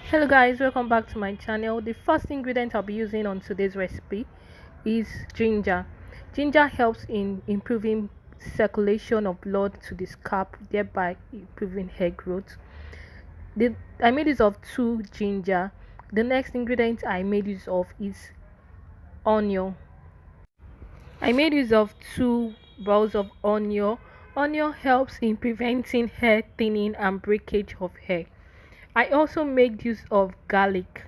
Hello guys, welcome back to my channel. The first ingredient I'll be using on today's recipe is ginger. Ginger helps in improving circulation of blood to the scalp, thereby improving hair growth. I made use of 2 ginger. The next ingredient I made use of is onion. I made use of 2 balls of onion. Onion helps in preventing hair thinning and breakage of hair. I also made use of garlic.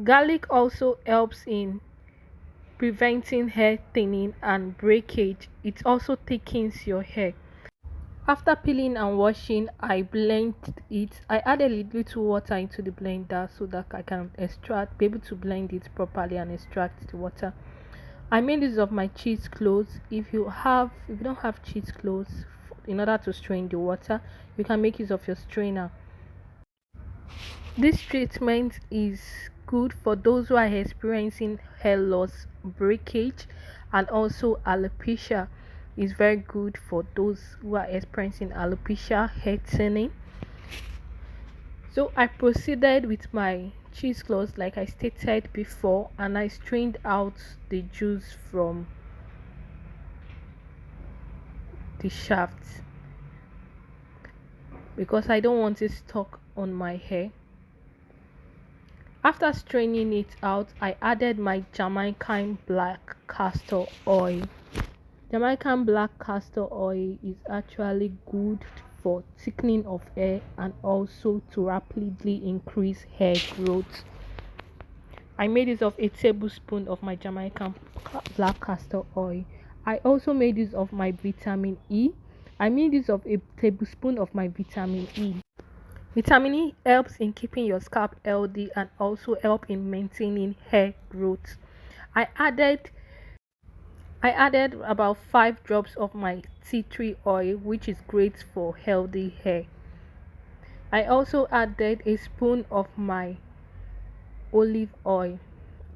Garlic also helps in preventing hair thinning and breakage. It also thickens your hair. After peeling and washing, I blended it. I added a little water into the blender so that I can be able to blend it properly and extract the water. I made use of my cheese cloves. If you don't have cheese cloves, in order to strain the water, you can make use of your strainer. This treatment is good for those who are experiencing hair loss, breakage, and also alopecia. Is very good for those who are experiencing alopecia, hair thinning. So I proceeded with my cheesecloth like I stated before, and I strained out the juice from the shaft because I don't want it stuck on my hair. After straining it out, I added my Jamaican black castor oil. Jamaican black castor oil is actually good for thickening of hair and also to rapidly increase hair growth. I made use of a tablespoon of my Jamaican black castor oil. I also made use of my vitamin E. I made use of a tablespoon of my vitamin E. Vitamin E helps in keeping your scalp healthy and also help in maintaining hair growth. I added about 5 drops of my tea tree oil, which is great for healthy hair. I also added a spoon of my olive oil.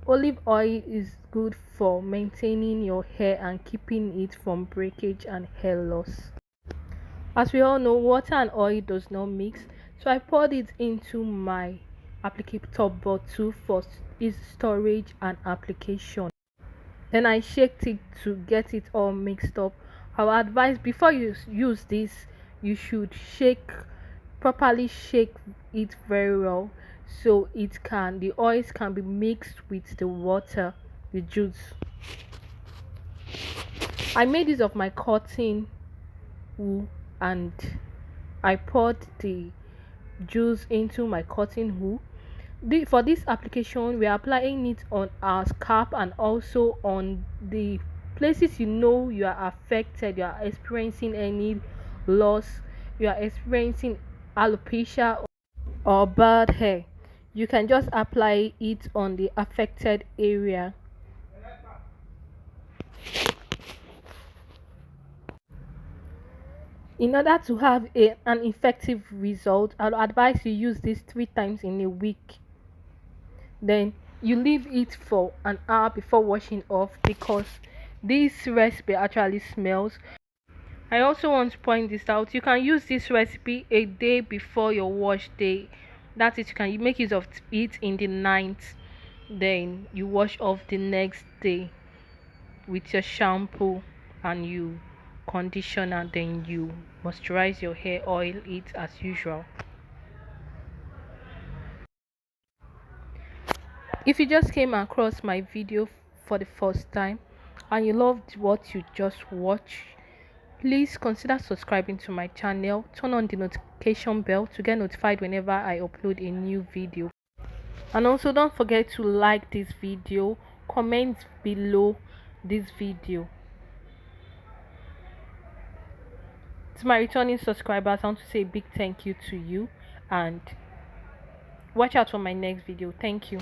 Olive oil is good for maintaining your hair and keeping it from breakage and hair loss. As we all know, water and oil does not mix, so I poured it into my applicator bottle for its storage and application. Then I shaked it to get it all mixed up. I would advise before you use this, you should properly shake it very well so the oils can be mixed with the water, the juice. I made use of my cotton wool and I poured the juice into my cotton wool. For this application, we are applying it on our scalp and also on the places you are affected, you are experiencing any loss, you are experiencing alopecia or bad hair. You can just apply it on the affected area. In order to have an effective result, I'll advise you use this 3 times in a week. Then you leave it for an hour before washing off because this recipe actually smells. I also want to point this out. You can use this recipe a day before your wash day. That is, you can make use of it in the night. Then you wash off the next day with your shampoo and you conditioner. Then you moisturize your hair, oil it as usual. If you just came across my video for the first time and you loved what you just watched, please consider subscribing to my channel. Turn on the notification bell to get notified whenever I upload a new video. And also don't forget to like this video, comment below this video. To my returning subscribers, I want to say a big thank you to you and watch out for my next video. Thank you.